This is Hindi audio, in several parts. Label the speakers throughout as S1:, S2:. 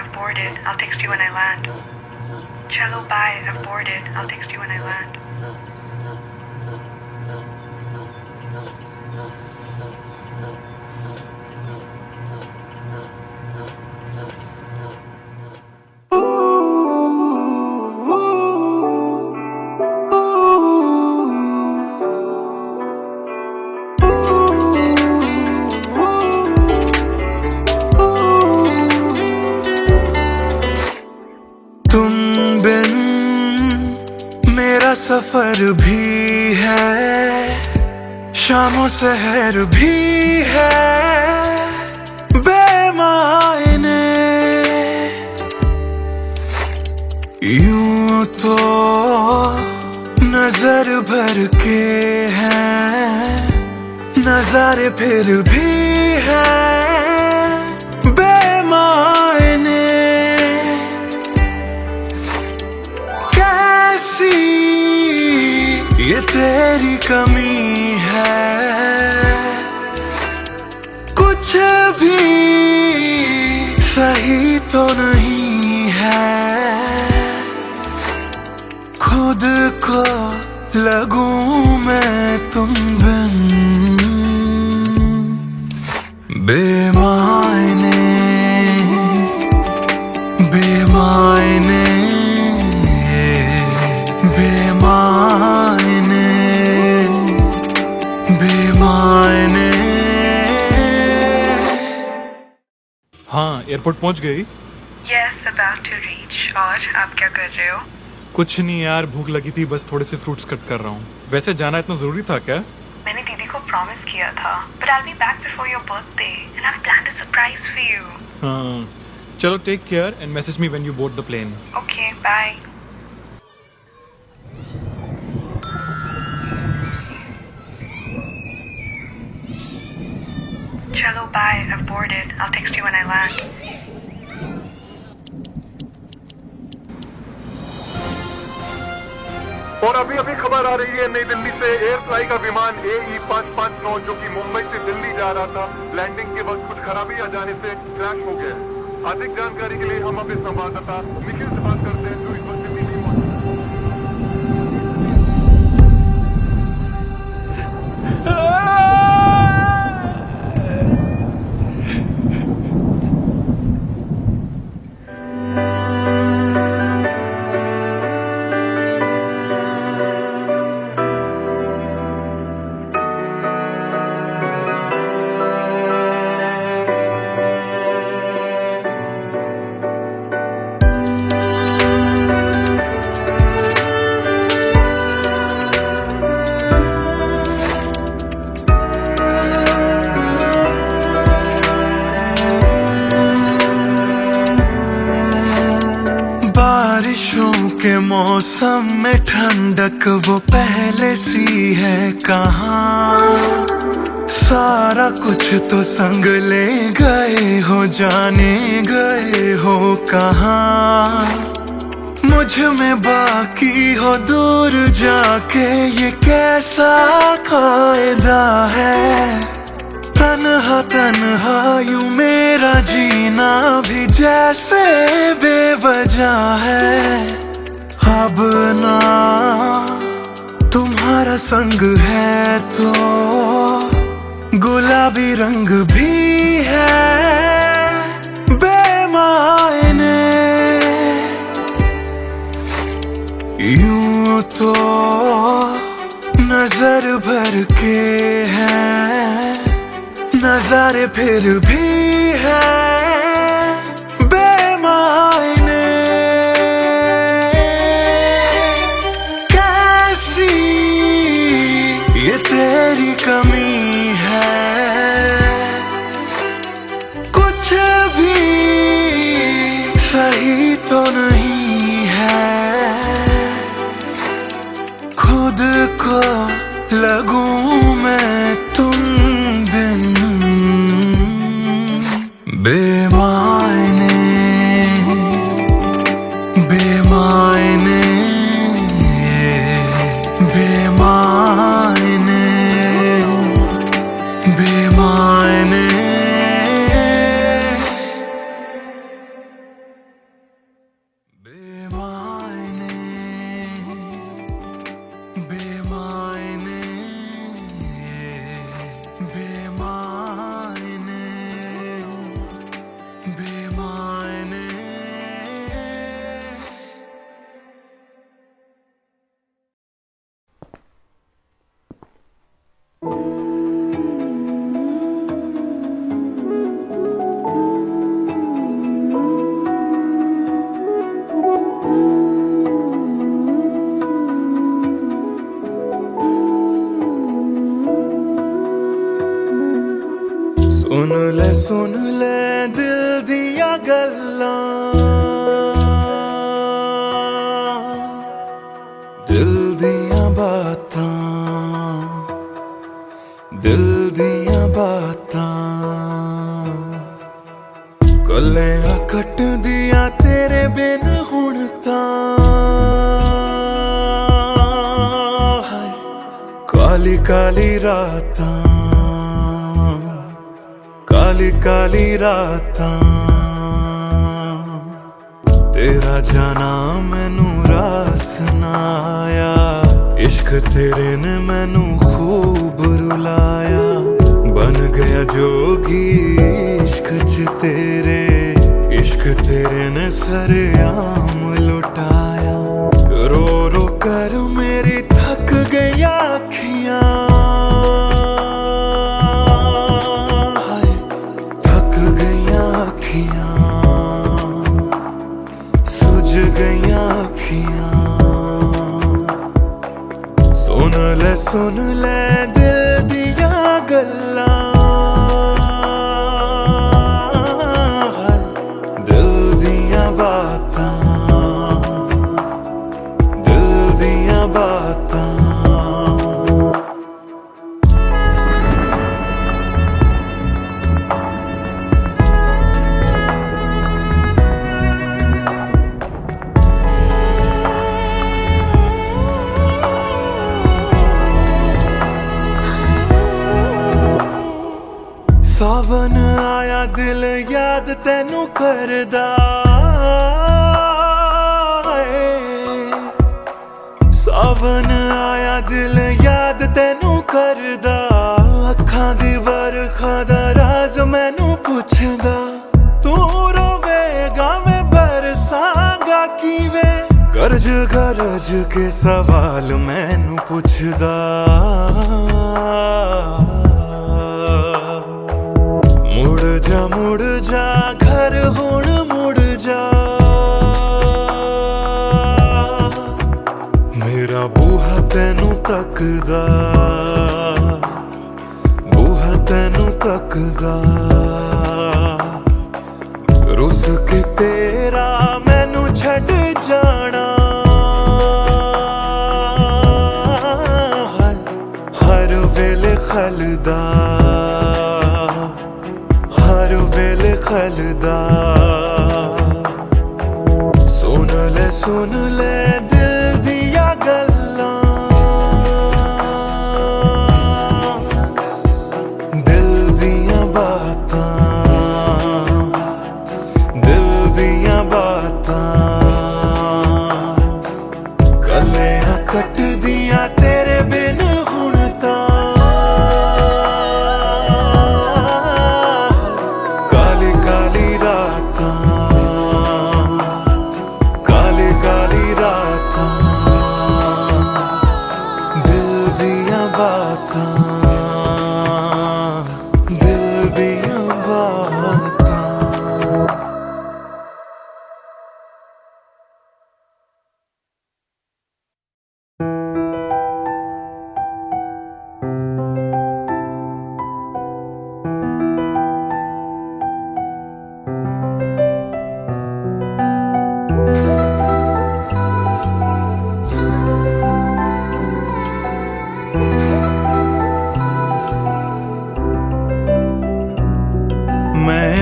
S1: I've boarded. I'll text you when I land. Chalo, bye. I've boarded. I'll text you when I land.
S2: तुम बिन मेरा सफर भी है, शामों सहर भी है बेमायने। यूं तो नजर भर के हैं नजारे, फिर भी है बेमायने। कैसी ये तेरी कमी है, कुछ भी सही तो नहीं है। खुद को लगूं मैं तुम बिन बेमायने बेमायने बेमायने बेमायने।
S3: हाँ, एयरपोर्ट पहुंच गई।
S1: Yes, about to reach. और आप क्या कर रहे हो?
S3: कुछ नहीं यार, भूख लगी थी, बस थोड़े से फ्रूट्स कट कर रहा हूँ। वैसे जाना इतना जरूरी था क्या?
S1: मैंने दीदी को प्रॉमिस किया था, but I'll be back before your birthday and I've planned a surprise for you.
S3: हाँ, चलो take care and message me when you board the plane.
S1: Okay, bye. Chalo, bye. I've boarded. I'll text you when I land.
S4: और अभी अभी खबर आ रही है नई दिल्ली से, एयर फ्लाई का विमान AE 559 जो कि मुंबई से दिल्ली जा रहा था, लैंडिंग के वक्त कुछ खराबी आ जाने से क्रैश हो गया है। अधिक जानकारी के लिए हम अपने संवाददाता निखिल से बात करते हैं जो इस वक्त दिल्ली में मौजूद
S2: बारिशों के मौसम में ठंडक वो पहले सी है कहाँ। सारा कुछ तो संग ले गए हो, जाने गए हो कहाँ। मुझ में बाकी हो दूर जाके, ये कैसा कायदा है। तन्हा तन्हा यूं मेरा जीना भी जैसे बेवजह है। अब ना तुम्हारा संग है तो गुलाबी रंग भी है बेमायने। यूं तो नजर भर के हैं नजारे, फिर भी है बेमायने। कैसी ये तेरी कमी है, कुछ भी सही तो नहीं है। खुद को लगूं मैं तुम बिन बेमायने बेमायने बेमायने बेमायने। ਕੱਟਦੀਆਂ ਤੇਰੇ ਬਿਨ ਹੁਣ ਤਾਂ ਹਾਏ ਕਾਲੀ ਕਾਲੀ ਰਾਤਾਂ ਕਾਲੀ ਕਾਲੀ ਰਾਤਾਂ तेरा जाना मैनू रास ना आया इश्क तेरे ने मैनू खूब रुलाया बन गया जोगी इश्क च तेरे इश्क तेरे ने सरेआम लुटाया रो रो कर मेरी थक गई आँखियाँ हाय थक गई आँखियाँ गईयां अखियां सुन ले दिल दिया गल्लां दिल दिया बातां दिल दिया बातां सावन आया दिल याद तैनू करदा सावन आया दिल याद तैनू करदा अखां दी बरखा दा राज मैनू पुछदा तू रोवेगा मैं बरसांगा किवें गरज गरज के सवाल मैनू पुछदा मुड़ जा घर हुण मुड़ जा मेरा बूहा तैनू तकदा बूहा तैनू तकदा रुस के तेरा मैनू छड़ जाना हर वेले खलदा हर वेले खलदा सुन ले दिल दिया गल्लां दिल दिया बातां दिल दिया बातां गल्लियां कटदियां तेरे बिन हुण तां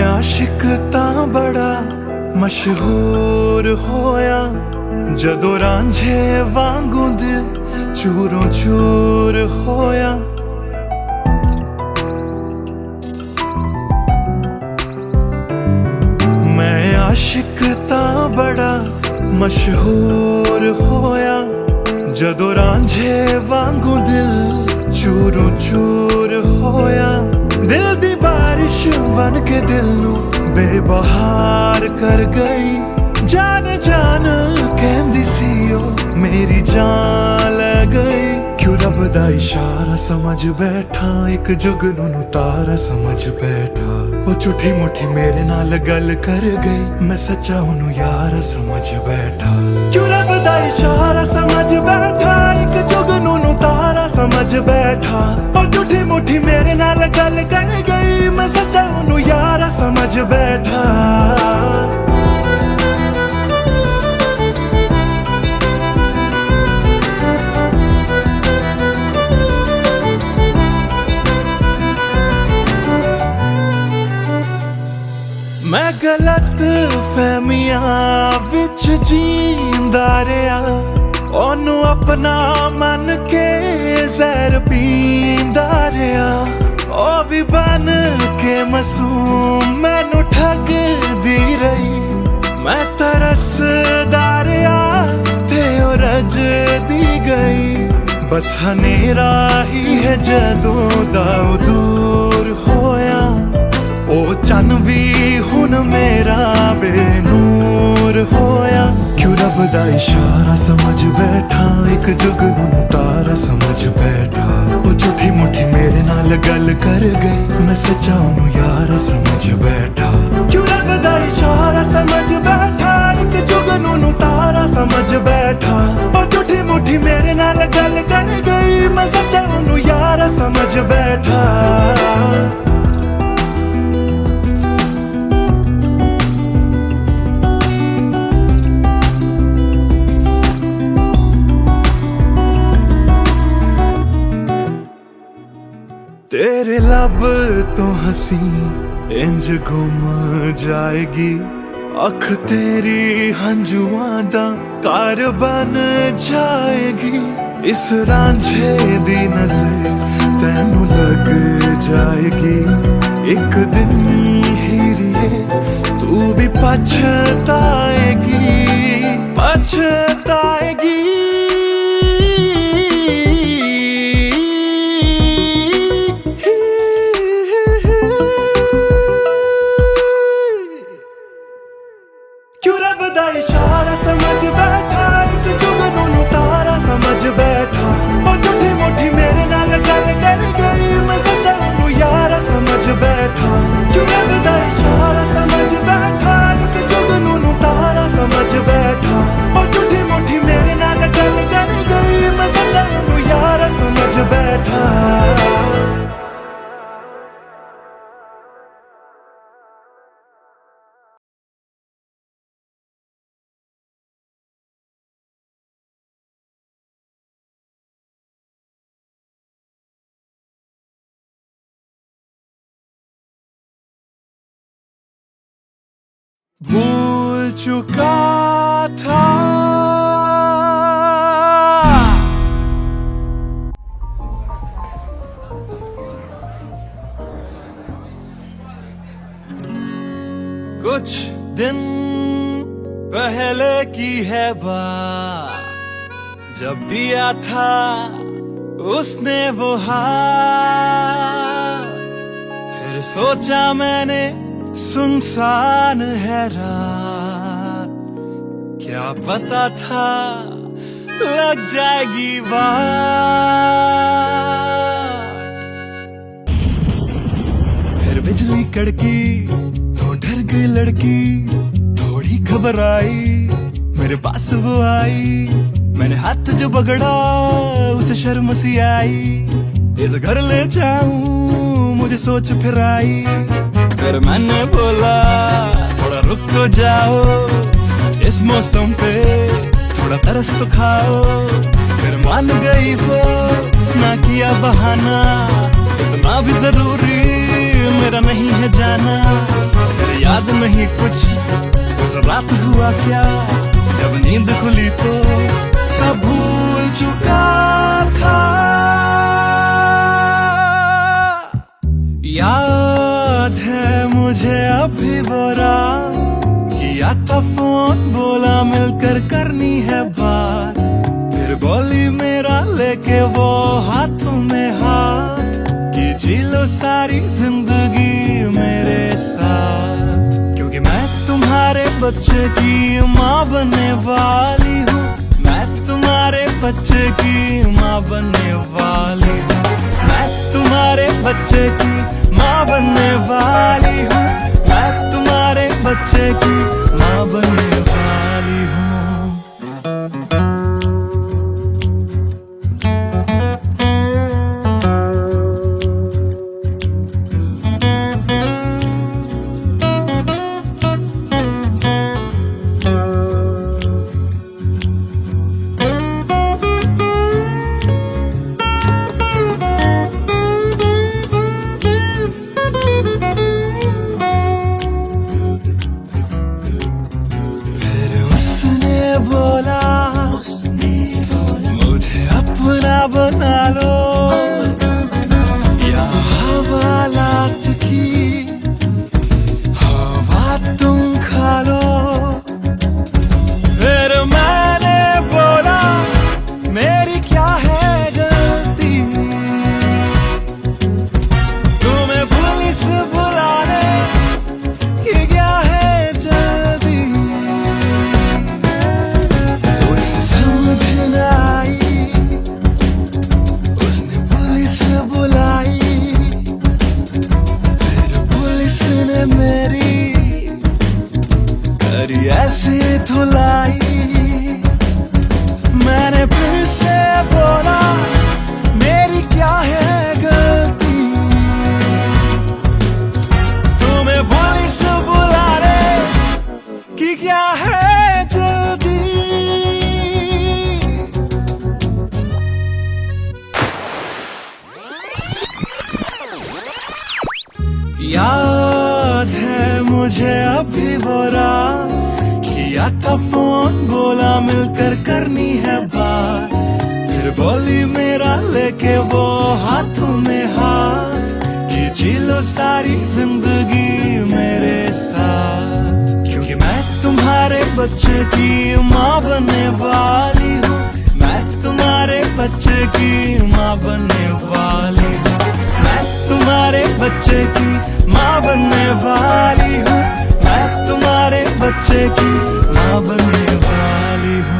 S2: आशिक तां बड़ा मशहूर होया जदों रांझे वांगू दिल चूरों चूर होया मैं आशिक तां बड़ा मशहूर होया जदों रांझे वांगू दिल चूरों चूर होया दिल दी बारिश बन के दिल नू बेबहार कर गई जान जान कहंदी सी ओ मेरी जान ले गई क्यों रब दा इशारा समझ बैठा एक जुगनू नू तारा समझ बैठा ओ झूठी मुठी मेरे नाल गल कर गई मैं सच्चा ओनू यार समझ बैठा क्यों रब दा इशारा समझ बैठा एक जुगनू नू तारा समझ बैठा ओ झूठी मुठी मेरे नाल गल कर गई मैं सच्चा ओनू यार समझ बैठा मैं गलत गलत फहमियां विच जींदा रहा, ओनू अपना मन के जहर पींदा रहा। ओ भी बन के मासूम मैनू ठगदी रही, मैं तरसदा रहा ते ओ रजदी गई। बस हनेरा ही है जदों दा ओ दूर होया, ओ चन भी हुन मेरा बेनूर होया। क्यों रब दा इशारा समझ बैठा, एक जुगनू तारा समझ बैठा। ओ झूठी मुठी मेरे नाल गल कर गई, मैं सच्चा ओनू यारा समझ बैठा। क्यों रब दा इशारा समझ बैठा, एक जुगनू तारा समझ बैठा। ओ झूठी मुठी मेरे नाल गल कर गई, मैं सच्चा ओनू यारा समझ बैठा। तेरे लब तो हंसी इंज गुम जाएगी, अख तेरी हंजुआं दा कार बन जाएगी। इस रांझे दी नजर तैनू लग जाएगी, एक दिन हीरिए तू भी पछताएगी, पछताएगी। इशारा समझ बैठा, एक जुगनू तारा समझ बैठा। ओ झूठी मुठी मेरे नाल गल कर गई, मैं सच्चा ओनू यारा समझ बैठा। क्यों रब दा इशारा समझ बैठा, एक जुगनू तारा समझ बैठा। ओ झूठी मुठी मेरे नाल गल कर गई, मैं सच्चा ओनू यारा समझ बैठा। भूल चुका था कुछ दिन पहले की है बात, जब दिया था उसने वो हाथ। फिर सोचा मैंने सुनसान है रात, क्या पता था लग जाएगी बात। फिर बिजली कड़की तो डर गई लड़की, थोड़ी घबराई मेरे पास वो आई। मैंने हाथ जो पकड़ा उसे शर्म सी आई, इस घर ले जाऊं मुझे सोच फिर आई। फिर मैंने बोला थोड़ा रुक तो जाओ, इस मौसम पे थोड़ा तरस तो खाओ। फिर मान गई वो, ना किया बहाना, इतना भी जरूरी मेरा नहीं है जाना। फिर याद नहीं कुछ उस रात हुआ क्या, जब नींद खुली तो सब भूल चुका था। याद है मुझे अभी वो रात, किया था फोन बोला मिलकर करनी है बात। फिर बोली मेरा लेके वो हाथों में हाथ, कि जी लो सारी जिंदगी मेरे साथ। क्योंकि मैं तुम्हारे बच्चे की माँ बनने वाली हूँ, मैं तुम्हारे बच्चे की माँ बनने वाली हूँ। मैं तुम्हारे बच्चे की माँ बनने वाली हूँ, मैं तुम्हारे बच्चे की माँ बनने वाली हूँ। बना लो या हवालात की हवा तुम खा लो। फिर मैंने बोला मेरी क्या है गलती, तुम्हें पुलिस बुलाने की क्या है जल्दी। उसे समझ न आई, उसने पुलिस बुलाई, फिर पुलिस ने मेरी करी ऐसी धुलाई। मैंने फिर से बोला मेरी क्या है गलती, तुम्हें पुलिस बुलाने की क्या है जल्दी। याद है मुझे अभी वो रात, किया था फोन बोला मिलकर करनी है बात, फिर बोली मेरा लेके वो हाथों में हाथ कि जी लो सारी जिंदगी मेरे साथ। क्योंकि मैं तुम्हारे बच्चे की माँ बनने वाली हूँ, मैं तुम्हारे बच्चे की माँ बनने वाली हूँ, मैं तुम्हारे बच्चे की माँ बनने वाली हूँ, मैं तुम्हारे बच्चे की माँ बनने वाली हूँ।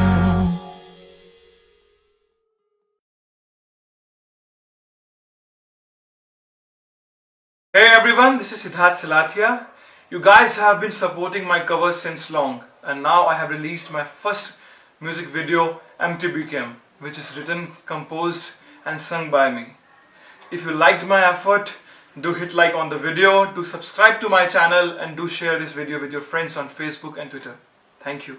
S3: Hey everyone, this is Siddharth Salatia. You guys have been supporting my covers since long, and now I have released my first music video, MTBKM, which is written, composed and sung by me. If you liked my effort, do hit like on the video, do subscribe to my channel, and do share this video with your friends on Facebook and Twitter. Thank you.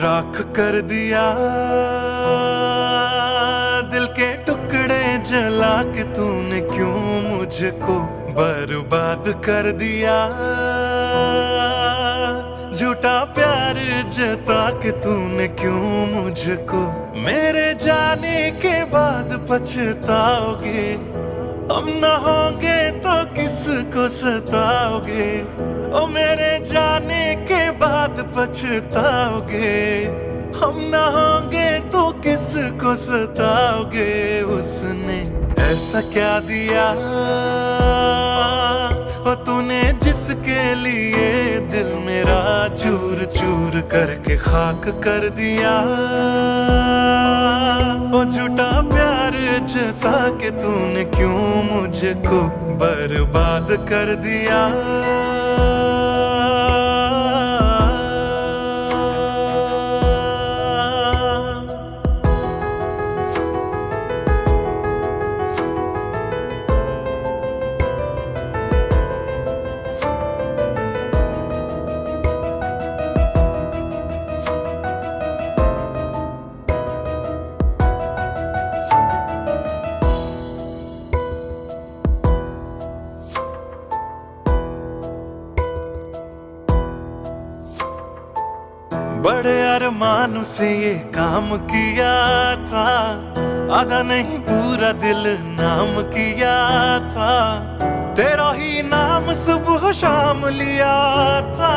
S2: राख कर दिया दिल के टुकड़े जला के तूने क्यों मुझको बर्बाद कर दिया। झूठा प्यार जता के तूने क्यों मुझको, मेरे जाने के बाद पछताओगे, हम न होंगे तो किसको सताओगे। ओ मेरे जाने के बाद पछताओगे, हम न होंगे तो किसको सताओगे। उसने ऐसा क्या दिया ओ तूने जिसके लिए दिल मेरा चूर चूर करके खाक कर दिया। ओ झूठा प्यार जता के तूने क्यों मुझको बर्बाद कर दिया। बड़े अरमानों से ये काम किया था, आधा नहीं पूरा दिल नाम किया था। तेरा ही नाम सुबह शाम लिया था,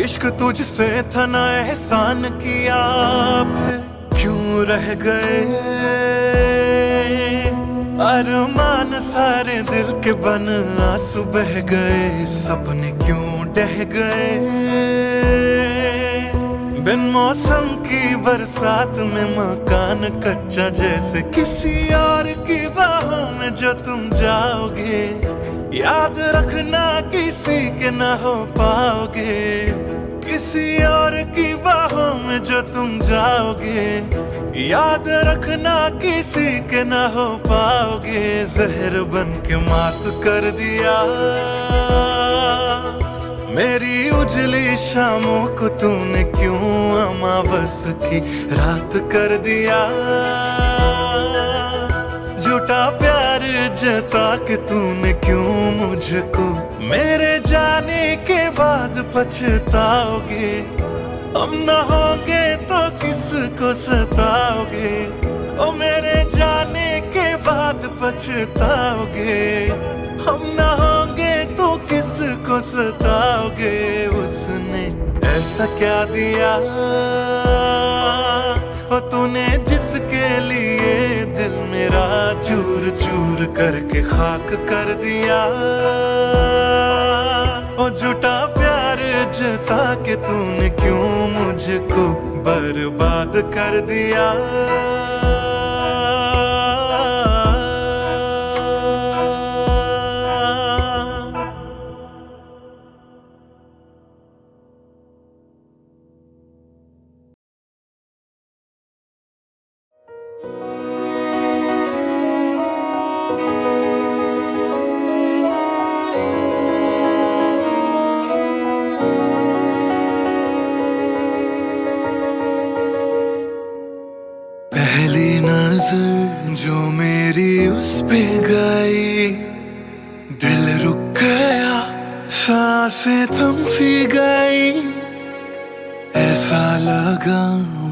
S2: इश्क तुझसे था ना एहसान किया। फिर क्यों रह गए अरमान सारे दिल के बन आंसू बह गए, सपने क्यों ढह गए। बिन मौसम की बरसात में मकान कच्चा जैसे किसी और की बाहों में जो तुम जाओगे। याद रखना किसी के ना हो पाओगे, किसी और की बाहों में जो तुम जाओगे। याद रखना किसी के ना हो पाओगे। जहर बन के मात कर दिया मेरी उजली शामों को तूने क्यों अमावस की रात कर दिया। झूठा प्यार जता के तूने क्यों मुझको मेरे जाने के बाद पछताओगे। हम न होंगे तो किसको सताओगे, ओ मेरे जाने के बाद पछताओगे। हम न होंगे तो किसको सताओगे। उसने ऐसा क्या दिया ओ तूने जिसके लिए दिल मेरा चूर चूर करके खाक कर दिया। ओ झूठा प्यार जता के तूने क्यों मुझको बर्बाद कर दिया। पहली नजर जो मेरी उस पे गई, दिल रुक गया, सांसें थम सी गई। ऐसा लगा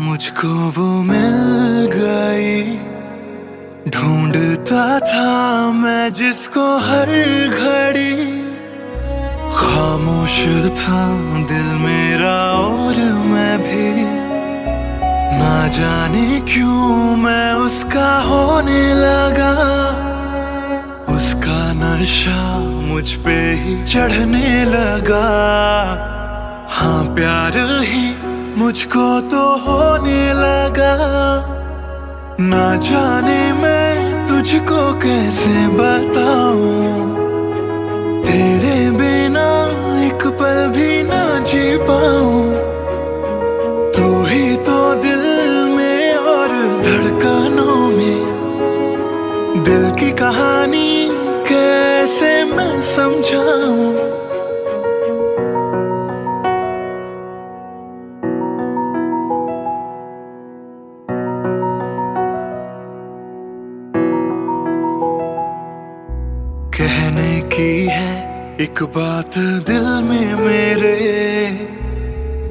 S2: मुझको वो मिल गई। ढूंढता था मैं जिसको हर घड़ी, खामोश था दिल मेरा और मैं भी। ना जाने क्यों मैं उसका होने लगा। उसका नशा मुझ पे ही चढ़ने लगा। हाँ प्यार ही मुझको तो होने लगा। ना जाने मैं तुझको कैसे बताऊं, तेरे बिना एक पल भी ना जी पाऊं। तू ही तो दिल में और धड़कनों में, दिल की कहानी कैसे मैं समझाऊं। कहने की है एक बात दिल में मेरे,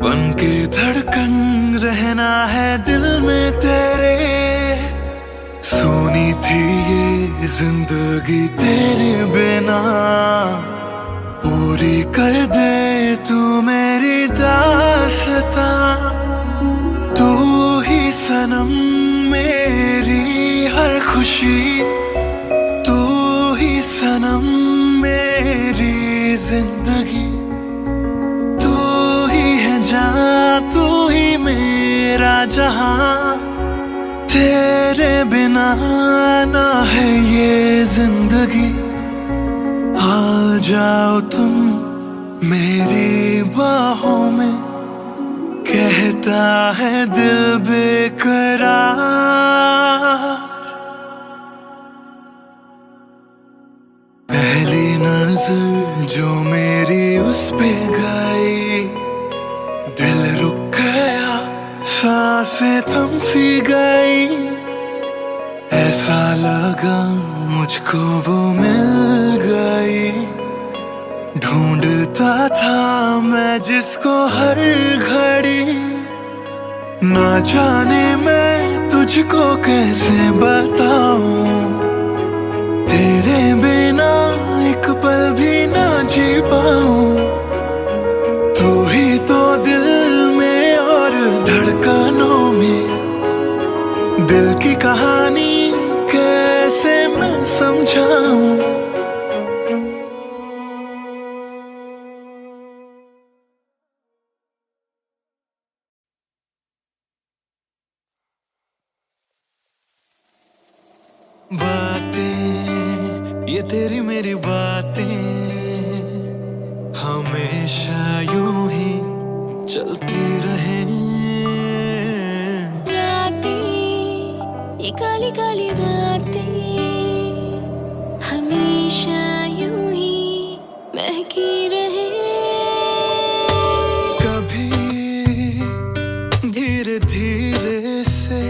S2: बन के धड़कन रहना है दिल में तेरे। सुनी थी ये जिंदगी तेरे बिना, पूरी कर दे तू मेरी दास्तां। तू ही सनम मेरी हर खुशी, तू ही सनम मेरी जिंदगी। तू ही है जहां, तू ही मेरा जहां। तेरे बिना ना है ये जिंदगी। आ जाओ तुम मेरी बाहों में, कहता है दिल बेकरार। पहली नजर जो मेरी उस पे गई, दिल रुक गया, सांसें थम सी गई। ऐसा लगा मुझको वो मिल गई। ढूंढता था मैं जिसको हर घड़ी। ना जाने मैं तुझको कैसे बताऊं, तेरे बिना एक पल भी ना जी पाऊं। तू ही तो दिल में और धड़कनों में, दिल की कहानी कैसे मैं समझाऊं। बातें ये तेरी मेरी बातें हमेशा यूं ही चलती रहे।
S5: रातें ये काली काली रातें हमेशा यूं ही महकी रहे।
S2: कभी धीरे धीरे से,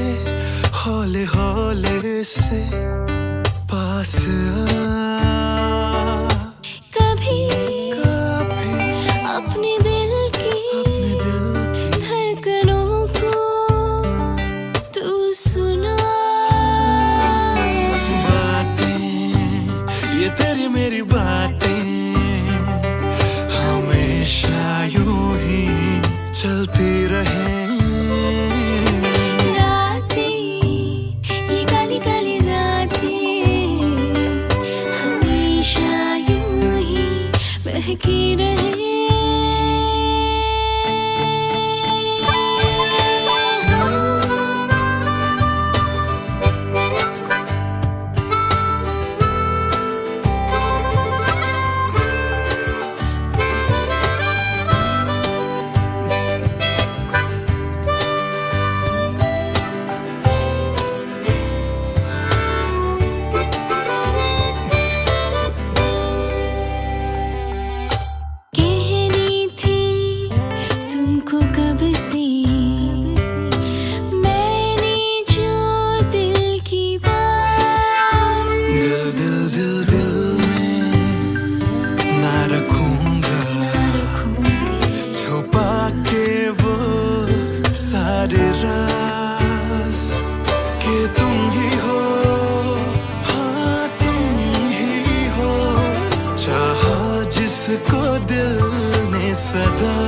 S2: हौले हौले से पास
S5: कभी
S2: कभी
S5: अपने दिल की धड़कनों को तू सुना।
S2: बातें ये तेरी मेरी बातें हमेशा यूं ही चलती रहे।
S5: रातें ये काली काली रातें हमेशा यूं ही बहकी रहे। कहनी थी तुमको कब से मैंने जो दिल की बात।
S2: दिल दिल दिल दिल में ना रखूंगा छुपा के वो सारे राज कि तुम ही हो, हाँ तुम ही हो, चाहा जिसको दिल ने सदा।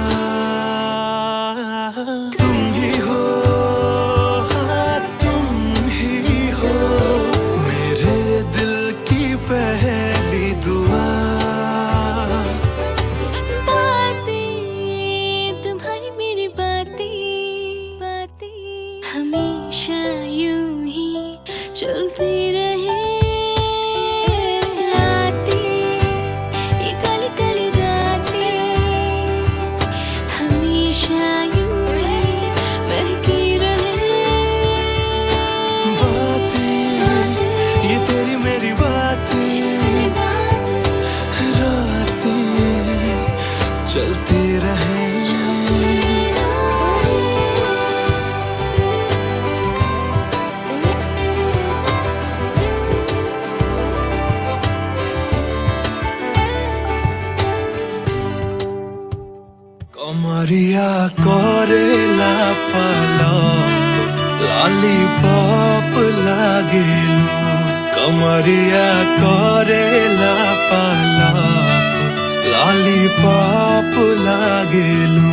S2: तुम ही हो, हाँ तुम ही हो, मेरे दिल की पहली दुआ।
S5: बातें तुम्हारी मेरी बातें हमेशा यूं ही चलती रहे। रातें ये काली काली रातें हमेशा यूं ही बहकी रहे।
S2: बातें ये तेरी मेरी बातें रातें चलती रहे। कमरिया करेला पालप लॉलीपॉप लागेलू। कमरिया करेला पालप लॉलीपॉप लागेलू।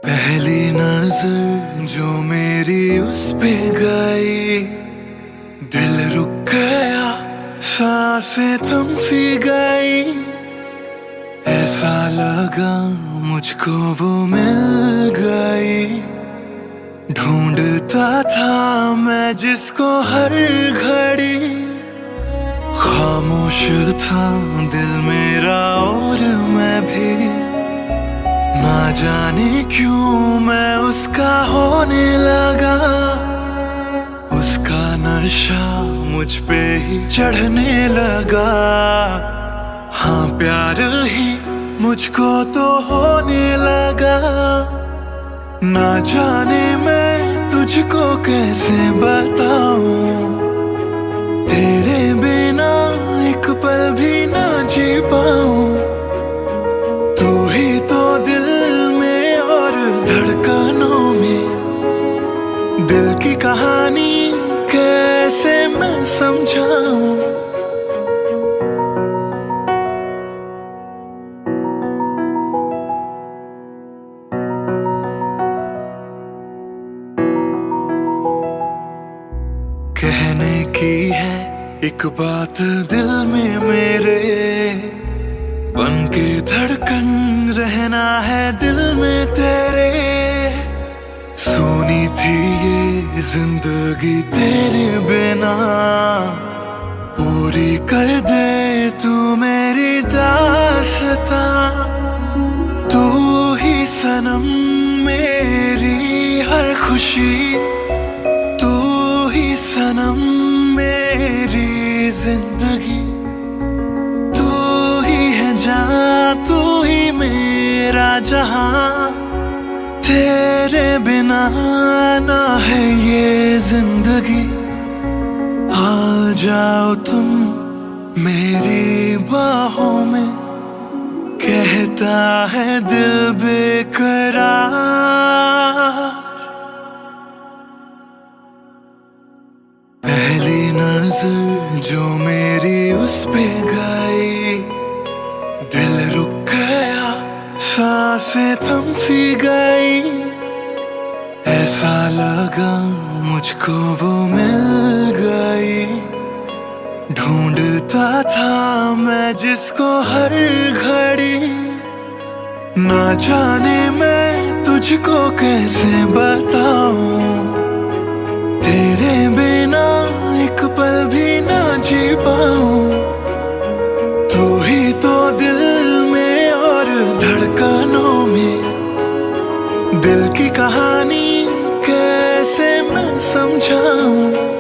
S2: पहली नजर जो मेरी उस पे गई, दिल रुक गया, सांसें थम सी गई। ऐसा लगा मुझको वो मिल गई, ढूंढता था मैं जिसको हर घड़ी। खामोश था दिल मेरा और मैं भी, ना जाने क्यों मैं उसका होने लगा। उसका नशा मुझ पे ही चढ़ने लगा। हाँ प्यार ही मुझको तो होने लगा। ना जाने मैं तुझको कैसे बताऊं, तेरे बिना एक पल भी ना जी पाऊं। तू ही तो दिल में और धड़कनों में, दिल की कहानी कैसे मैं समझाऊं। कहने की है एक बात दिल में मेरे, बन के धड़कन रहना है दिल में तेरे। सुनी थी ये जिंदगी तेरे बिना, पूरी कर दे तू मेरी दास्तां। तू ही सनम मेरी हर खुशी, तू ही सनम मेरी जिंदगी। तू ही है जान, तू ही मेरा जहां। तेरे बिना ना है ये जिंदगी। आ जाओ तुम मेरी बाहों में, कहता है दिल बेकरार। पहली नजर जो मेरी उस पे गई, दिल रुक गया, सांसें थम सी गई। ऐसा लगा मुझको वो मिल गई। ढूंढता था मैं जिसको हर घड़ी, ना जाने मैं तुझको कैसे बताऊं। तेरे बिना एक पल भी ना जी पाऊं। तू ही तो दिल में और धड़कनों में, दिल की कहानी कैसे मैं समझाऊं।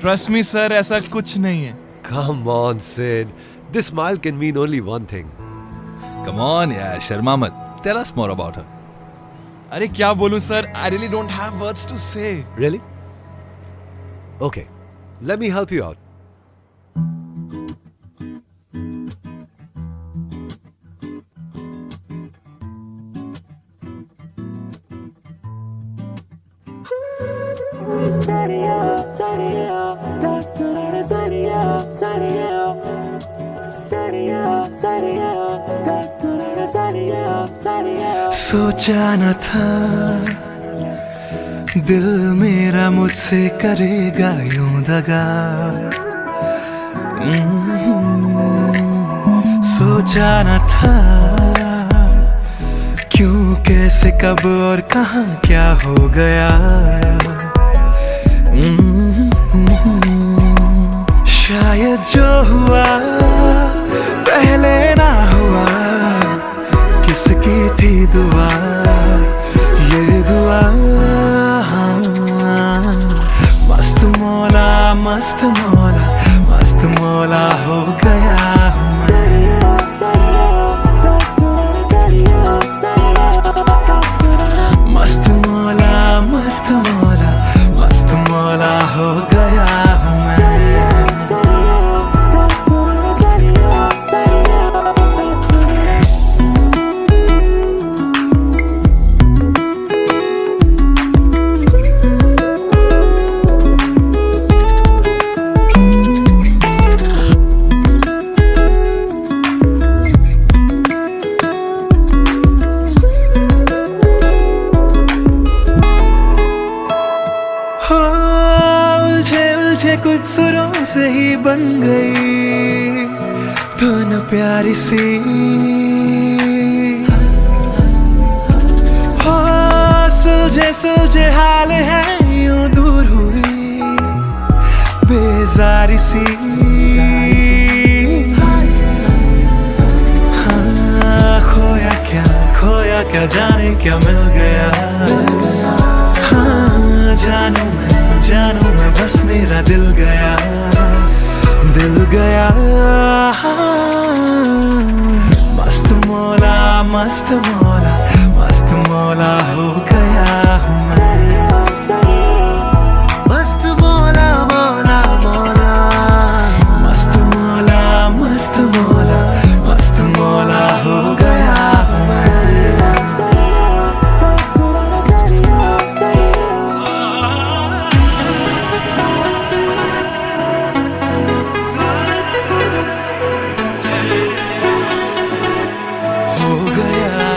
S6: ट्रस्ट मी सर, ऐसा कुछ नहीं है।
S7: Come on, Sid. This smile can mean only one thing.
S6: Come on यार, शर्मा मत। Tell us more about her. अरे क्या बोलूं sir, I really don't have words to say.
S7: Really? Okay, let me help you out.
S2: सोचा न था दिल मेरा मुझसे करेगा यूं दगा। सोचा न था क्यों, कैसे, कब और कहां क्या हो गया। शायद जो हुआ पहले ना हुआ, किसकी थी दुआ, ये दुआ। मस्त मौला, मस्त मौला, मस्त मौला हो गया हूँ मैं। मस्त मौला, मस्त मौला, मस्त मौला हो गया हूँ मैं। कुछ सुरों से ही बन गई धुन प्यारी सी। हो सुलझे सुलझे हाल है यूं दूर हुई बेजारी सी। हाँ, खोया क्या जाने क्या मिल गया। हाँ, जानू मैं बस मेरा दिल गया। मस्त मौला, मस्त मौला, मस्त मौला हो गया हूँ मैं। मस्त मौला, मौला मौला, मस्त मौला, मस्त मौला, मस्त मौला हो गया हूँ मैं।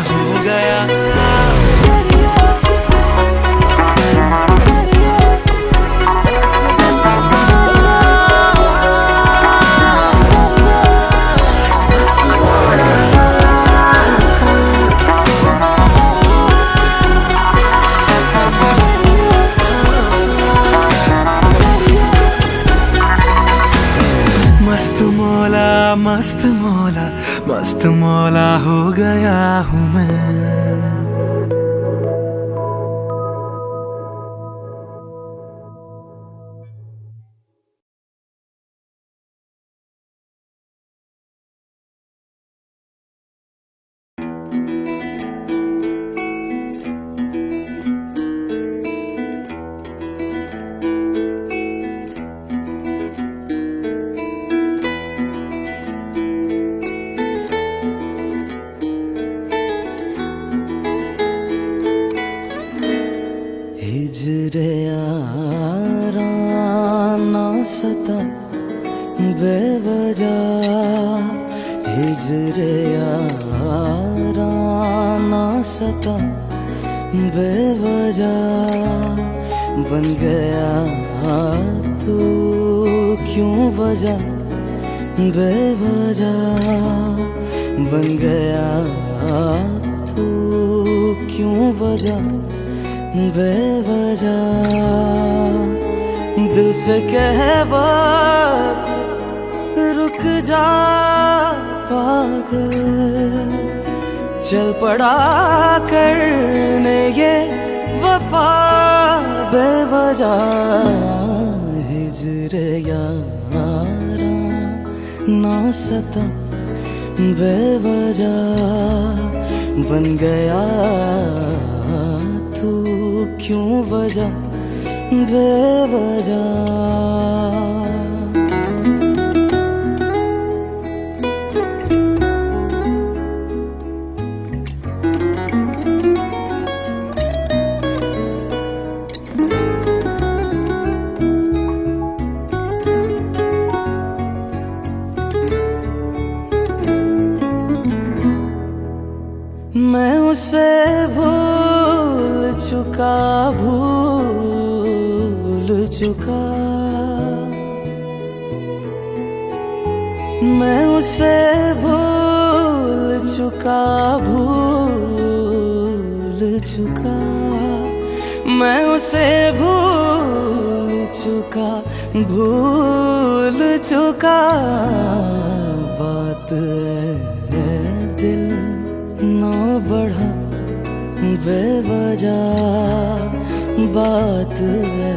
S2: हो गया
S8: सता बेवजह हिजरे यारा ना सता बेवजह बन गया तू क्यों वजह बेवजह बन गया तू क्यों वजह बेवजह दिल से कह वक्त रुक जा पागल चल पड़ा करने ये वफा बेवजह हिजरे यारा ना सता बेवजह बन गया तू क्यों वजह बेवजह मैं उसे भूल चुका मैं उसे भूल चुका मैं उसे भूल चुका बात है दिल ना बढ़ा बेवजह बात है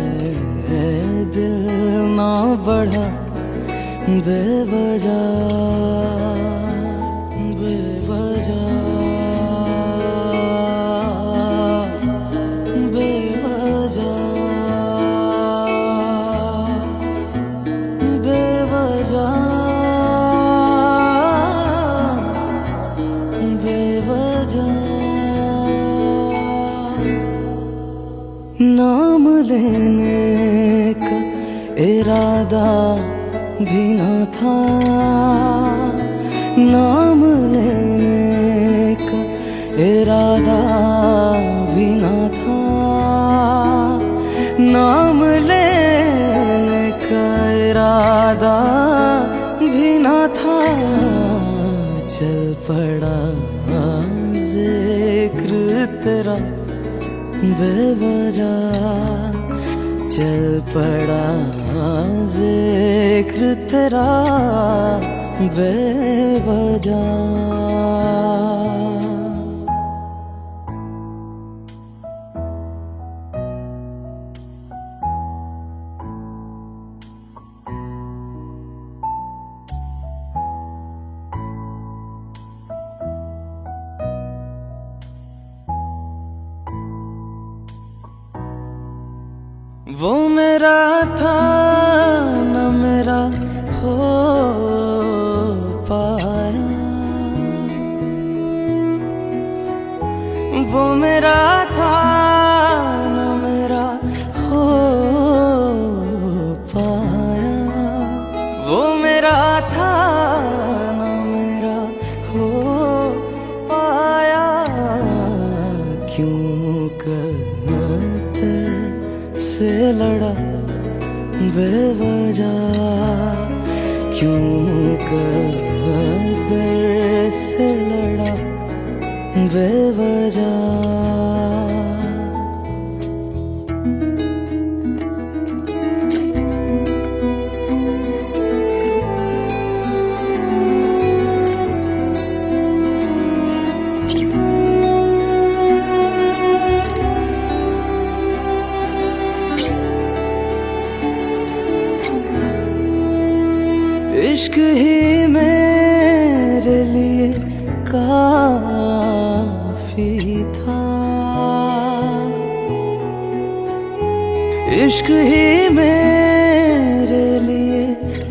S8: दिल ना बढ़ा बेवजह बेवजह बेवजह बेवजह बेवजह नाम लेने का इरादा भी न था नाम लेने का इरादा भी न था नाम लेने का इरादा भी न था चल पड़ा जिक्र तेरा बेवजह चल पड़ा जिक्र तेरा बेवजह वो मेरा था न मेरा हो पाया वो मेरा था न मेरा हो पाया वो मेरा था न मेरा हो पाया क्यों से लड़ा बेवजह क्यों कदर से लड़ा बेवजह इश्क ही मेरे लिए काफी था इश्क ही मेरे लिए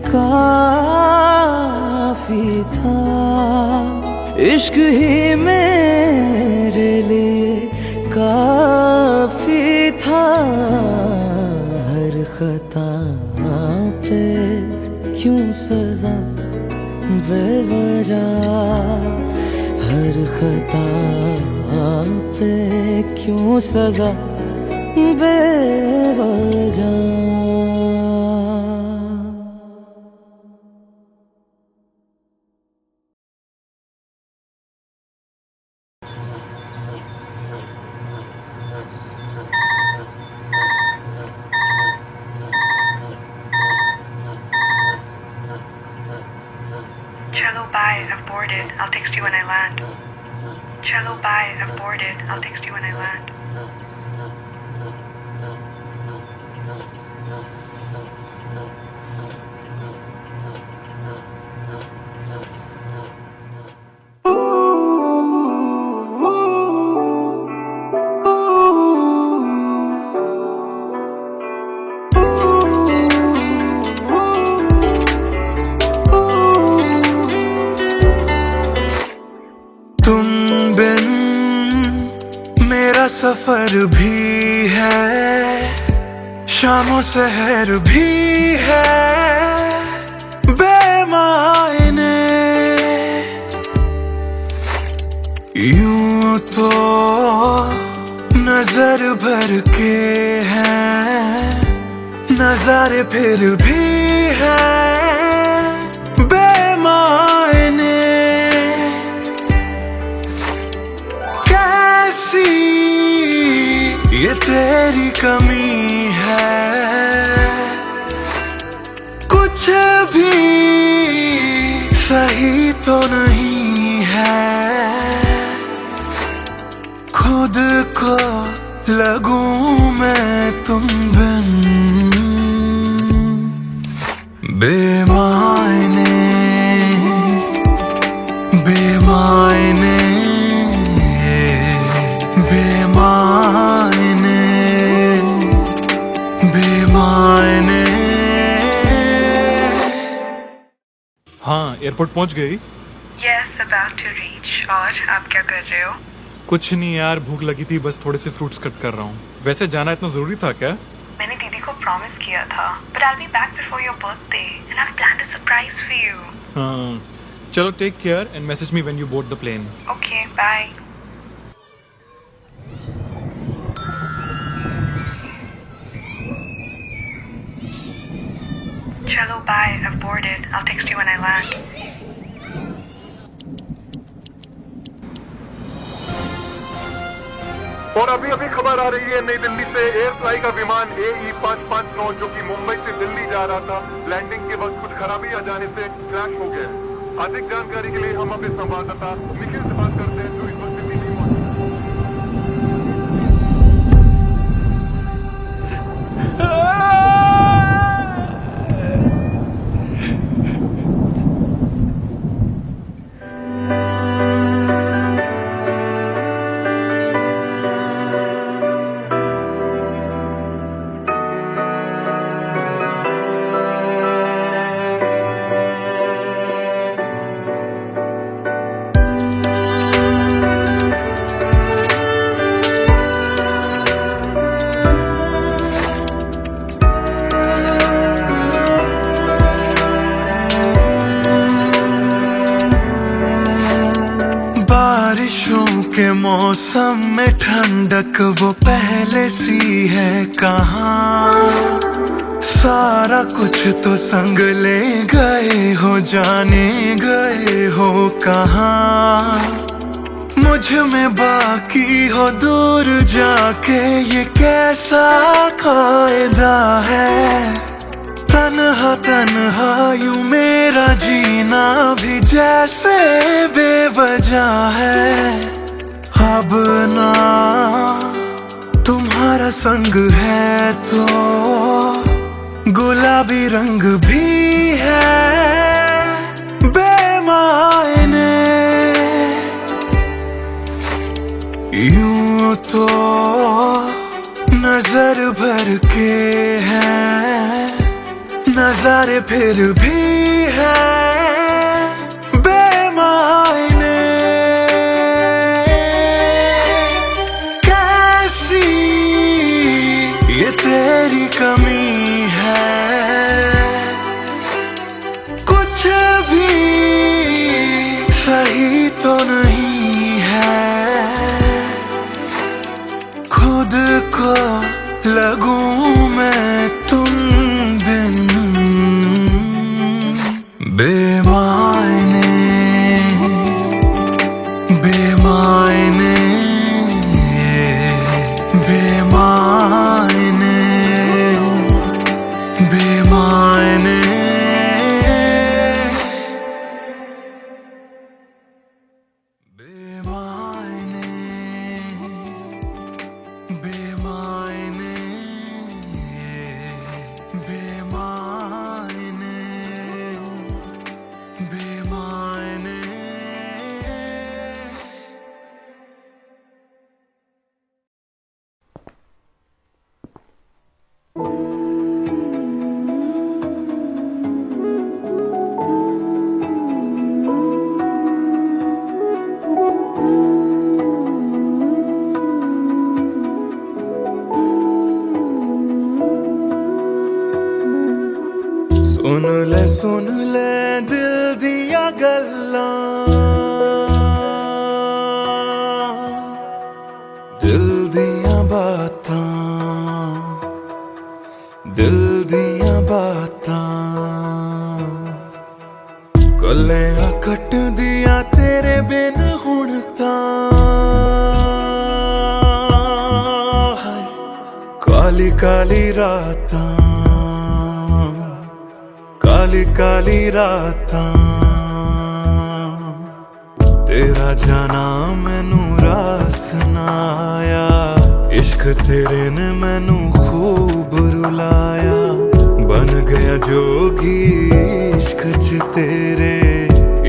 S8: काफी था इश्क ही मेरे लिए काफी था हर खता पे बेवजह हर खता पे क्यों सजा बेवजह।
S1: Cello, bye. I've boarded. I'll text you when I land. Cello, bye. I've boarded. I'll text you when I land.
S2: तुम बिन मेरा सफर भी है, शामों सहर भी है बेमायने। यूं तो नजर भर के हैं, नजारे फिर भी हैं बेमायने। कैसी ये तेरी कमी है, कुछ भी सही तो नहीं है। खुद को लगूं मैं तुम बिन बेमायने बेमायने बेमायने बेमायने।
S3: हाँ, एयरपोर्ट पहुंच गई?
S1: Yes, about to reach. और आप क्या कर रहे हो?
S3: कुछ नहीं यार, भूख लगी थी, बस थोड़े से फ्रूट्स कट कर रहा हूँ। वैसे जाना इतना जरूरी था क्या?
S1: मैंने दीदी को प्रॉमिस किया था, but I'll be back before your birthday and I've planned a surprise for you.
S3: हाँ, चलो take care and message me when you board the plane.
S1: Okay, bye. Cello, bye. I've boarded. I'll text you when I land.
S4: और अभी अभी खबर आ रही है नई दिल्ली से, एयर फ्लाई का विमान AE 559 जो कि मुंबई से दिल्ली जा रहा था, लैंडिंग के वक्त कुछ खराबी आ जाने से क्रैश हो गया। अधिक जानकारी के लिए हम अपने संवाददाता निखिल से बात करते हैं जो इस वक्त दिल्ली में मौजूद
S2: के मौसम में ठंडक वो पहले सी है कहाँ। सारा कुछ तो संग ले गए हो, जाने गए हो कहाँ। मुझ में बाकी हो दूर जाके, ये कैसा कायदा है। तन्हा तन्हा यूं मेरा जीना भी जैसे बेवजह है। अब ना तुम्हारा संग है तो गुलाबी रंग भी है बेमायने। यूं तो नजर भर के हैं, नजारे फिर भी हैं बेमायने। कैसी ये तेरी कमी है, कुछ भी लगूं मैं तुम बिन बेमायने बेमायने बेमायने बेमायने बेमायने बेमायने बेमायने बेमायने सुन ले दिल दिया गल्लां दिल दिया बातां दिल दिया बातां कल्लियां कट दिया तेरे बिन हुण तां काली काली रातां काली काली रातां तेरा जाना मैनू रास ना आया इश्क तेरे ने मैनू खूब रुलाया बन गया जोगी इश्क च तेरे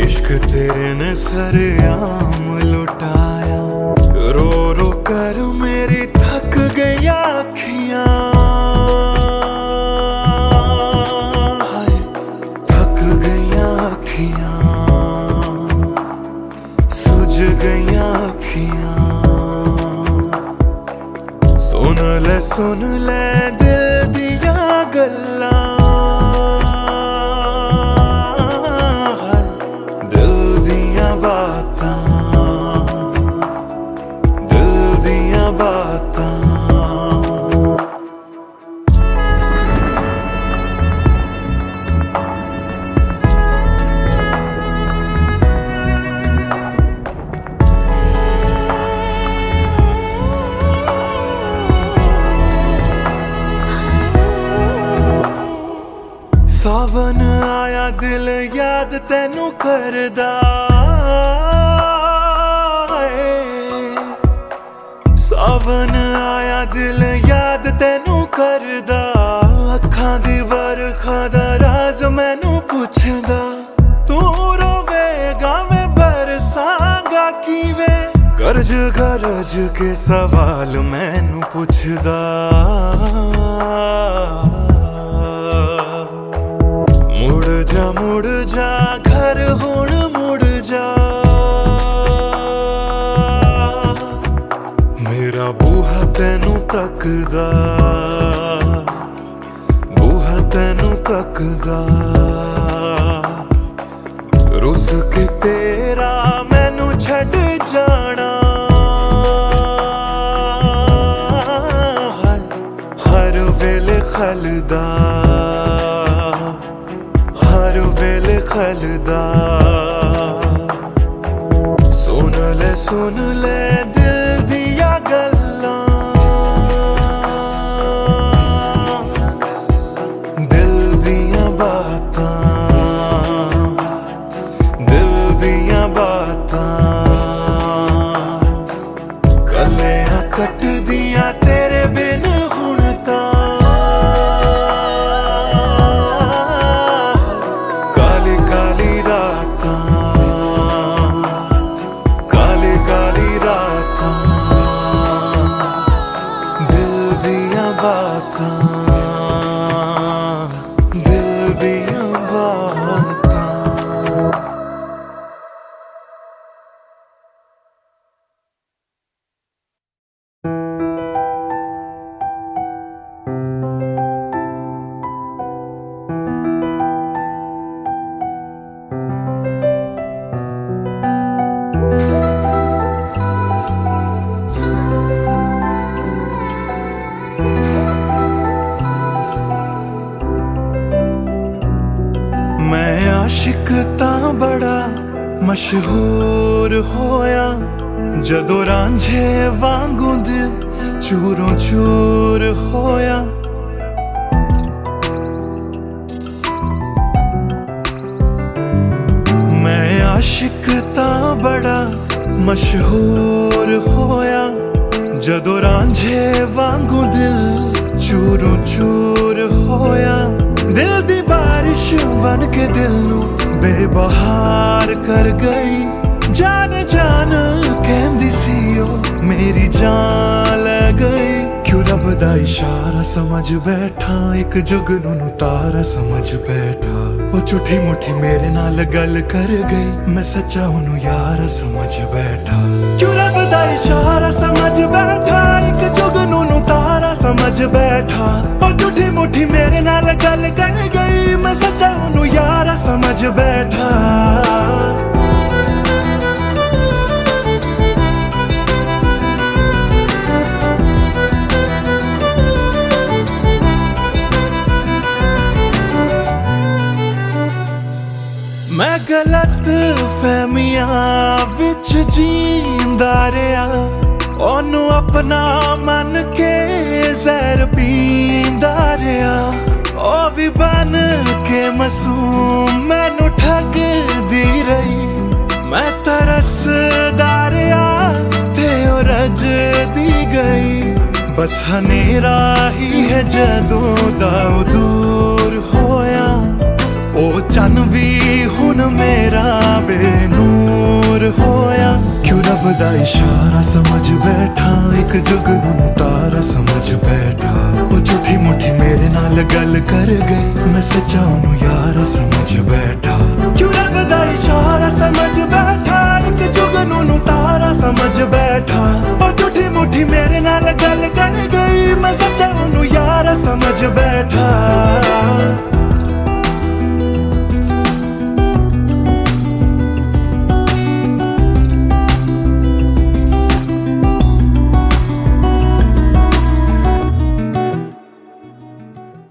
S2: इश्क तेरे ने सरेआम लुटाया रो रो कर मेरी थक गई आँखियां सुझ गईयां अखियां सुन ले दिल दिया गल्लां दिल दिया बातां दिल दिया बातां सावन आया दिल याद तैनू करदा सावन आया दिल याद तैनू करदा अखां दी बरखा दा राज मैनू पुछदा तू रोवेगा मैं बरसांगा किवें गरज गरज के सवाल मैनू पुछदा मुड़ जा घर हुण मुड़ जा मेरा बूहा तैनू तकदा बूहा तैनू तकदा रुस के तेरा मैनू छड़ जाना हर वेले खलदा हर वेले खलदा सुन ले दिल दिया गल्लां दिल दिया बातां दिल दिया बातां कल्लियां कट दिया तेरे बिन हुण तां दिल दिया बातां आशिक तां बड़ा मशहूर होया जदों रांझे वांगू दिल चूरों चूर होया। मैं आशिक तां बड़ा मशहूर होया जदों रांझे वांगू दिल चूरों चूर होया। दिल दी बारिश बन के दिल नू बेबहार कर गई। जान जान कहंदी सी ओ मेरी जान ले गई। क्यों रब दा इशारा समझ बैठा एक जुगनू तारा समझ बैठा। ओ झूठी मुठी मेरे नाल गल कर गई मैं सच्चा ओनू यार समझ बैठा। क्यों रब दा इशारा समझ बैठा एक जुगनू तारा समझ बैठा। ओ झूठी मुठी मेरे नाल गल कर गई मैं सच्चा ओनू यार समझ बैठा। मैं गलत फहमियां विच जींदा रहा। ओनू अपना मन के जहर पींदा रहा। ओ भी बन के मासूम मैनू ठगदी रही। मैं तरसदा रहा ते ओ रजदी गई। बस हनेरा ही है जदों दा ओ दूर होया। ओ चन भी हुन मेरा बेनूर होया। क्यों रब दा इशारा समझ बैठा एक जुगनू तारा समझ बैठा। ओ झूठी मुठी मेरे नाल गल कर गई मैं सच्चा ओनू यार समझ बैठा। क्यों रब दा इशारा समझ बैठा एक जुगनू तारा समझ बैठा। ओ झूठी मुठी मेरे नाल गल कर गई मैं सच्चा ओनू यार समझ बैठा।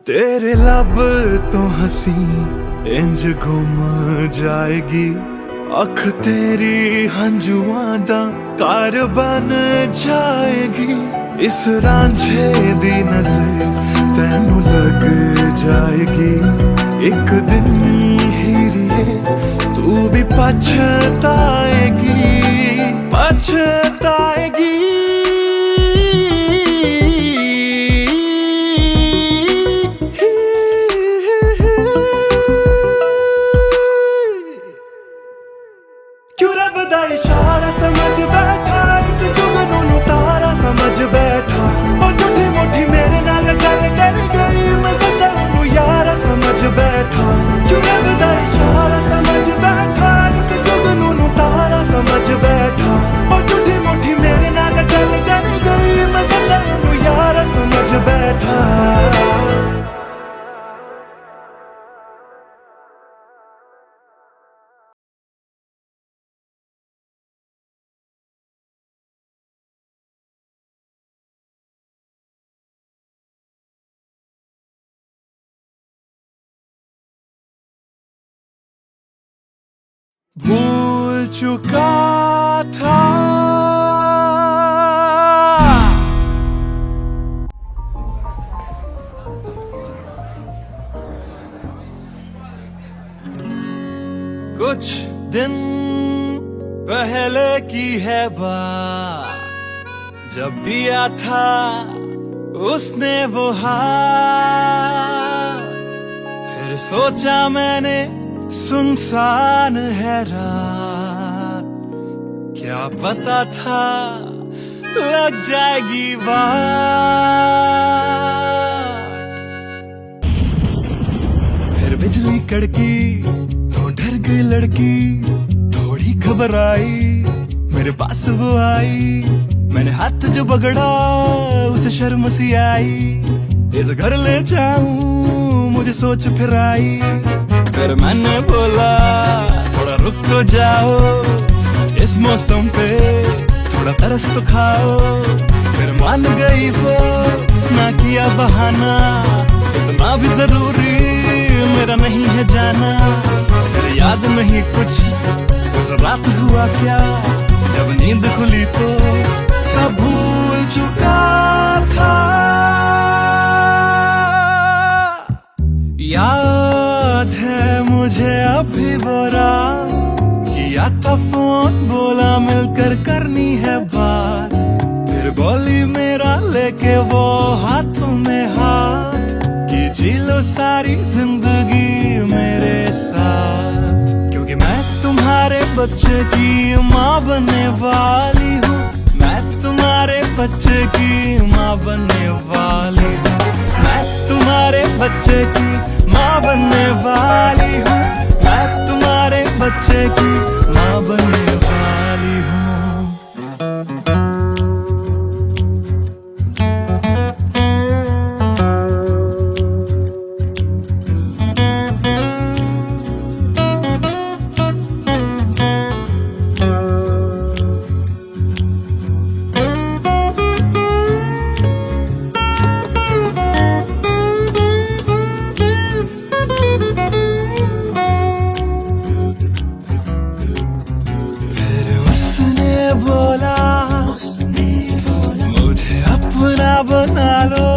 S2: तेरे लब तो हंसी इंज गुम जाएगी। अख तेरी हंजुआं दा घर बन जाएगी। इस रांझे दी नजर तैनू लग जाएगी। एक दिन हीरिए तू भी पछताएगी पछताएगी। इशारा समझ बैठा एक जुगनू तारा समझ बैठा। ओ झूठी मुठी मेरे नाल गल कर गई मैं सच्चा ओनू यार समझ बैठा। क्यों रब दा इशारा समझ बैठा एक जुगनू तारा समझ बैठा। ओ झूठी मुठी मेरे नाल गल कर गई मैं सच्चा ओनू यार समझ बैठा। भूल चुका था कुछ दिन पहले की है बात जब दिया था उसने वो हाथ। फिर सोचा मैंने सुनसान है रात क्या पता था लग जाएगी बात। फिर बिजली कड़की तो डर गई लड़की थोड़ी घबराई मेरे पास वो आई। मैंने हाथ जो पकड़ा उसे शर्म सी आई। इस घर ले जाऊं मुझे सोच फिर आई। फिर मैंने बोला थोड़ा रुक तो जाओ इस मौसम पे थोड़ा तरस तो खाओ। फिर मान गई वो ना किया बहाना इतना भी जरूरी मेरा नहीं है जाना। फिर याद नहीं कुछ उस रात हुआ क्या, जब नींद खुली तो सब भूल चुका था। याद है मुझे अभी वो रात, किया था फोन बोला मिलकर करनी है बात, फिर बोली मेरा लेके वो हाथों में हाथ, कि जी लो सारी जिंदगी मेरे साथ, क्योंकि मैं तुम्हारे बच्चे की माँ बनने वाली हूँ, मैं तुम्हारे बच्चे की माँ बनने वाली हूँ, मैं तुम्हारे बच्चे की माँ बनने वाली हूँ, मैं तुम्हारे बच्चे की माँ बनने वाली हूँ। मुझे अपना बना लो,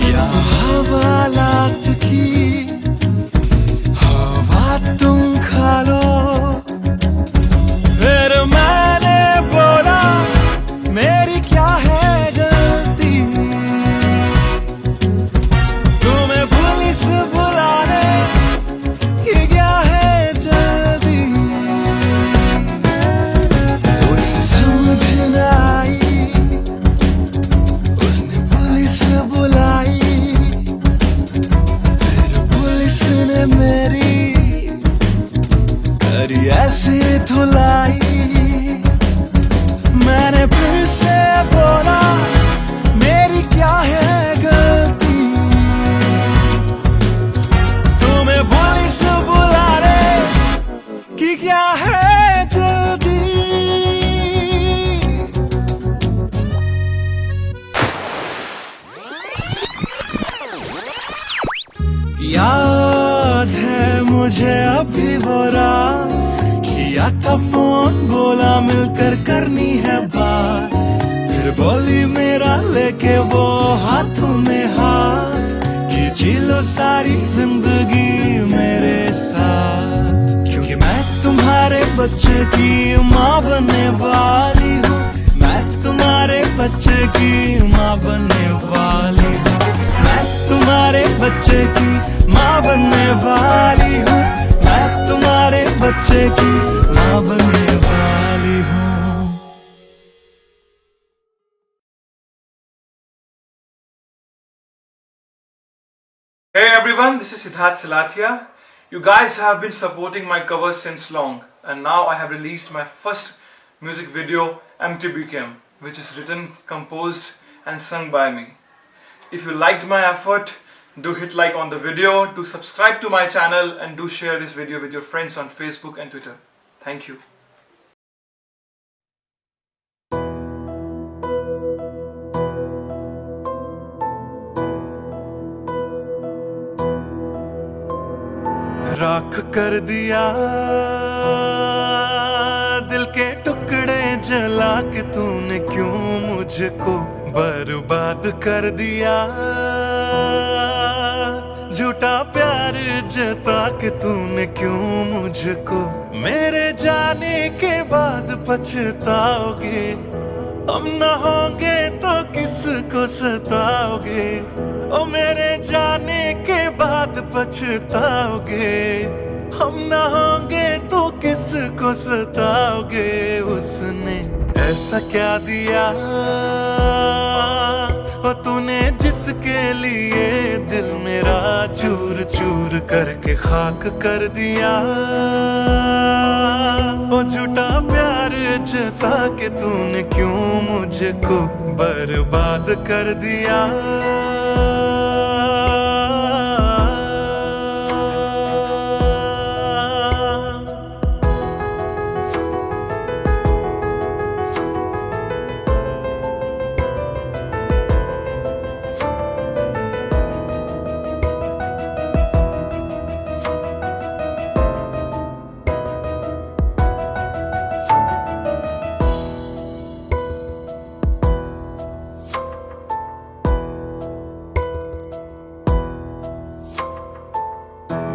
S2: या हवालात की हवा तुम खा लो। फिर मैंने बोला मेरी क्या है गलती, तुम्हें पुलिस बुलाने की क्या है जल्दी, उसने पुलिस बुलाई, फिर पुलिस ने मेरी करी ऐसी धुलाई। मैंने फिर से बोला मेरी क्या है गलती, तुम्हें पुलिस बुलाने की क्या है जल्दी। याद है मुझे अभी वो रात, किया था फोन बोला मिलकर करनी है बात, फिर बोली मेरा लेके वो हाथों में हाथ, कि जी लो सारी जिंदगी मेरे साथ, क्योंकि मैं तुम्हारे बच्चे की माँ बनने वाली हूँ, मैं तुम्हारे बच्चे की माँ बनने वाली हूँ, मैं तुम्हारे बच्चे की माँ बनने वाली हूँ, मैं तुम्हारे बच्चे की माँ बनने वाली हूँ।
S3: Hey everyone, this is Siddharth Silathia. You guys have been supporting my covers since long, and now I have released my first music video, MTBKM, which is written, composed and sung by me. If you liked my effort, do hit like on the video, do subscribe to my channel, and do share this video with your friends on Facebook and Twitter. Thank you.
S2: राख कर दिया दिल के टुकड़े जला के तूने क्यों मुझको बर्बाद कर दिया, झूठा प्यार जता के तूने क्यों मुझको, मेरे जाने के बाद पछताओगे, हम न होंगे तो किसको सताओगे, ओ मेरे जाने के बाद पछताओगे, हम न होंगे तो किसको सताओगे। उसने ऐसा क्या दिया ओ तूने जिसके लिए दिल मेरा चूर चूर करके खाक कर दिया, ओ झूठा प्यार जता के तूने क्यों मुझको बर्बाद कर दिया।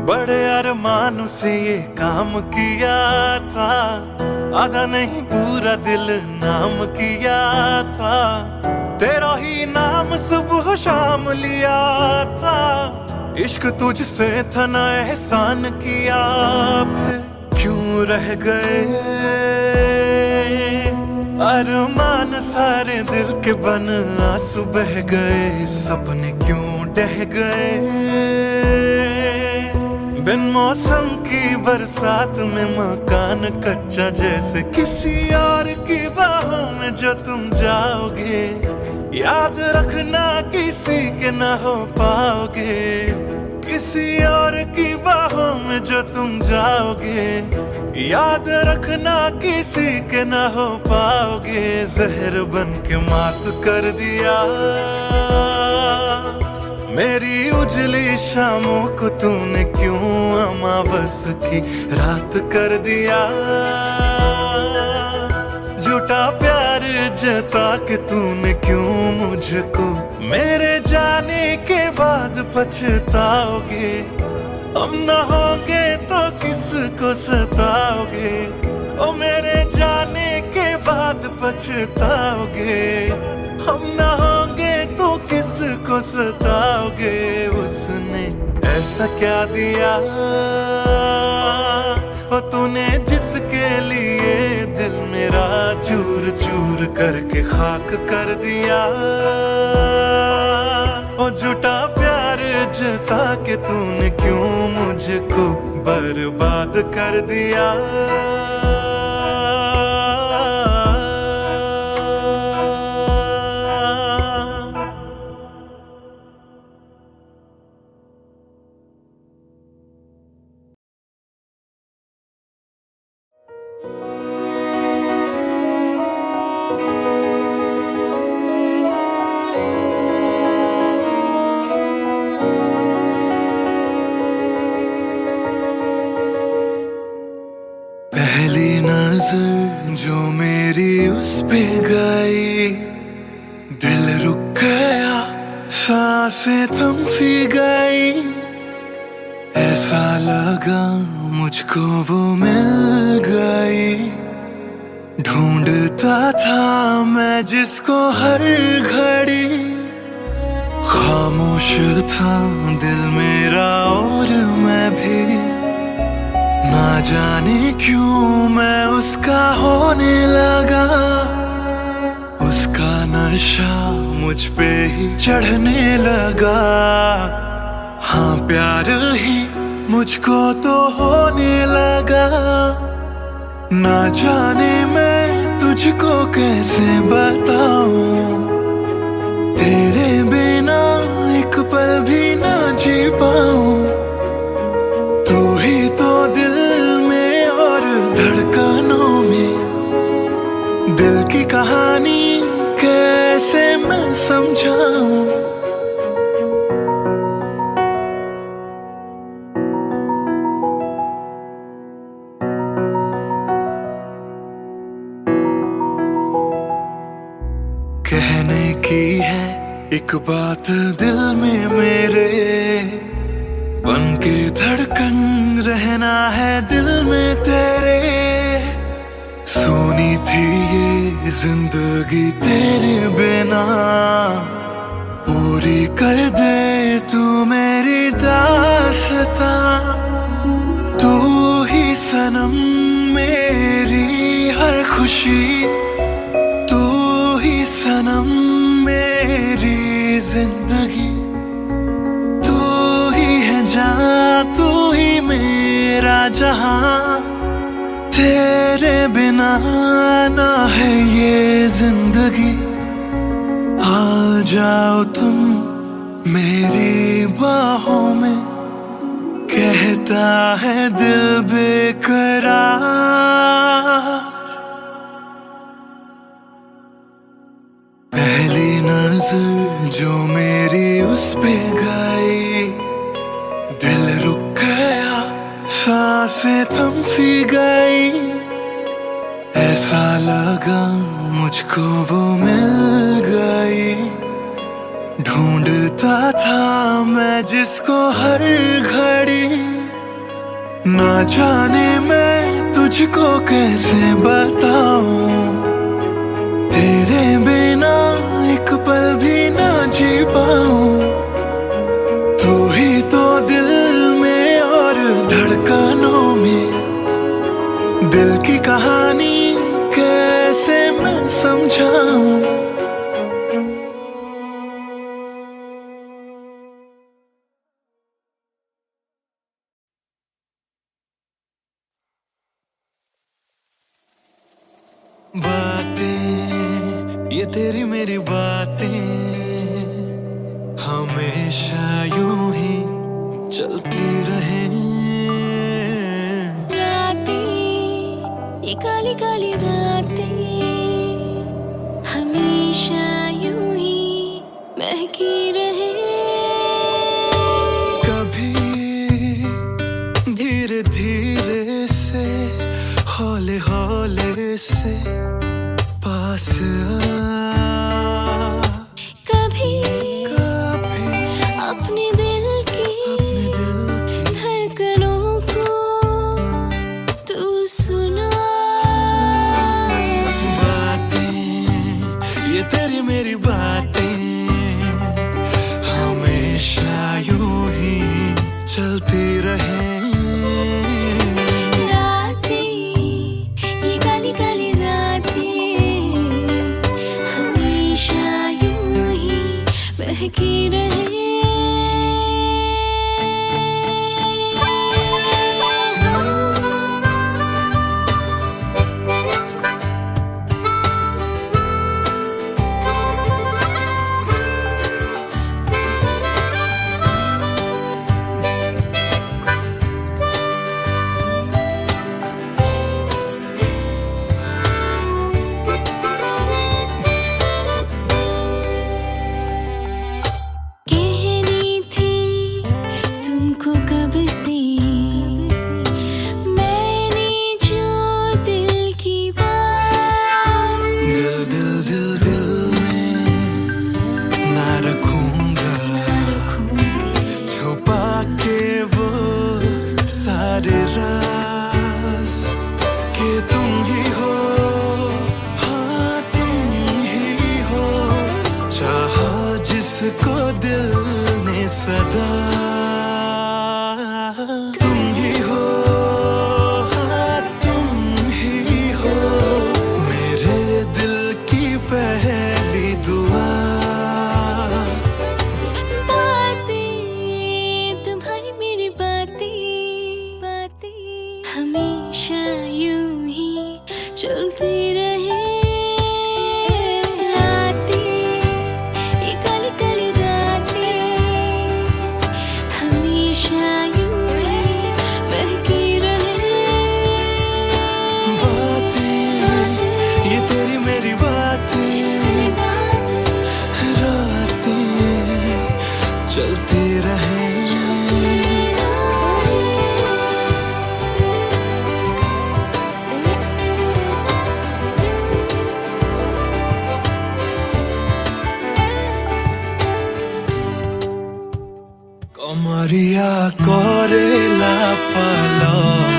S2: बड़े अरमान से ये काम किया था, आधा नहीं पूरा दिल नाम किया था, तेरा ही नाम सुबह शाम लिया था, इश्क तुझसे था ना एहसान किया, फिर क्यों रह गए अरमान सारे दिल के बन आंसू बह गए, सपने क्यों ढह गए बिन मौसम की बरसात में मकान कच्चा जैसे किसी और की बाहों में जो तुम जाओगे, याद रखना किसी के ना हो पाओगे, किसी और की बाहों में जो तुम जाओगे, याद रखना किसी के ना हो पाओगे, जहर बन के मात कर दिया मेरी उजली शामों को तूने, क्यों अमावस की रात कर दिया, झूठा प्यार जता के तूने क्यों मुझको, मेरे जाने के बाद पछताओगे, हम न होंगे तो किसको सताओगे, ओ मेरे जाने के बाद पछताओगे, हम न होंगे तो किसको सताओगे, उसने ऐसा क्या दिया ओ तूने जिसके लिए दिल मेरा चूर चूर करके खाक कर दिया, ओ झूठा प्यार जता के तूने क्यों मुझको बर्बाद कर दिया। पहली नजर जो मेरी उस पे गई, दिल रुक गया, सांसें थम सी गई, ऐसा लगा मुझको वो मिल गई, ढूंढता था मैं जिसको हर घड़ी, खामोश था दिल मेरा और मैं भी, ना जाने क्यों मैं उसका होने लगा, उसका नशा मुझ पे ही चढ़ने लगा, हाँ प्यार ही मुझको तो होने लगा, ना जाने मैं तुझको कैसे बताऊं, तेरे बिना एक पल भी ना जी पाऊं, तू ही तो दिल में और धड़कनों में, दिल की कहानी कैसे मैं समझाऊं, कहने की है एक बात दिल में मेरे, बन के धड़कन रहना है दिल में तेरे, सोनी थी ये जिंदगी तेरे बिना, पूरी कर दे तू मेरी दास्तां, तू ही सनम मेरी हर खुशी, तू ही सनम मेरी जिंदगी, तू ही मेरा जहां, तेरे बिना ना है ये जिंदगी, आ जाओ तुम मेरी बाहों में, कहता है दिल बेकरार, पहली नजर जो मेरी उस पे गई, दिल रुक गया, सांसें थम सी गई, ऐसा लगा मुझको वो मिल गई, ढूंढता था मैं जिसको हर घड़ी, ना जाने मैं तुझको कैसे बताऊं, तेरे बिना एक पल भी ना जी पाऊं। तू ही तो दिल में और धड़कनों में, दिल की कहानी कैसे मैं समझाऊं। बातें ये तेरी मेरी बातें हमेशा यूं ही चलती रहे।
S5: रातें ये काली काली रातें हमेशा यूं ही महकी रहे।
S2: कभी धीरे धीरे से, हौले हौले से पास आ,
S5: कभी
S2: कभी
S5: अपने दिल की धड़कनों को तू सुना।
S2: बातें ये तेरी मेरी बातें हमेशा यूं ही चलती रहे।
S5: महकी रहे।
S2: जिसको दिल ने सदा तुम ही हो, हाँ तुम ही हो, मेरे दिल की पहली दुआ।
S5: बातें तुम्हारी मेरी बातें हमेशा यूं ही चलती रहे।
S2: चलती रहे। कमरिया कोरेला पालक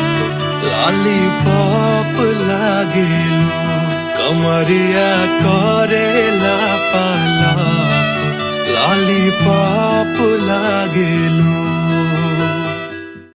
S2: लॉलीपॉप लागेलू। कमरिया कोरेला पालक लॉलीपॉप लागेलू।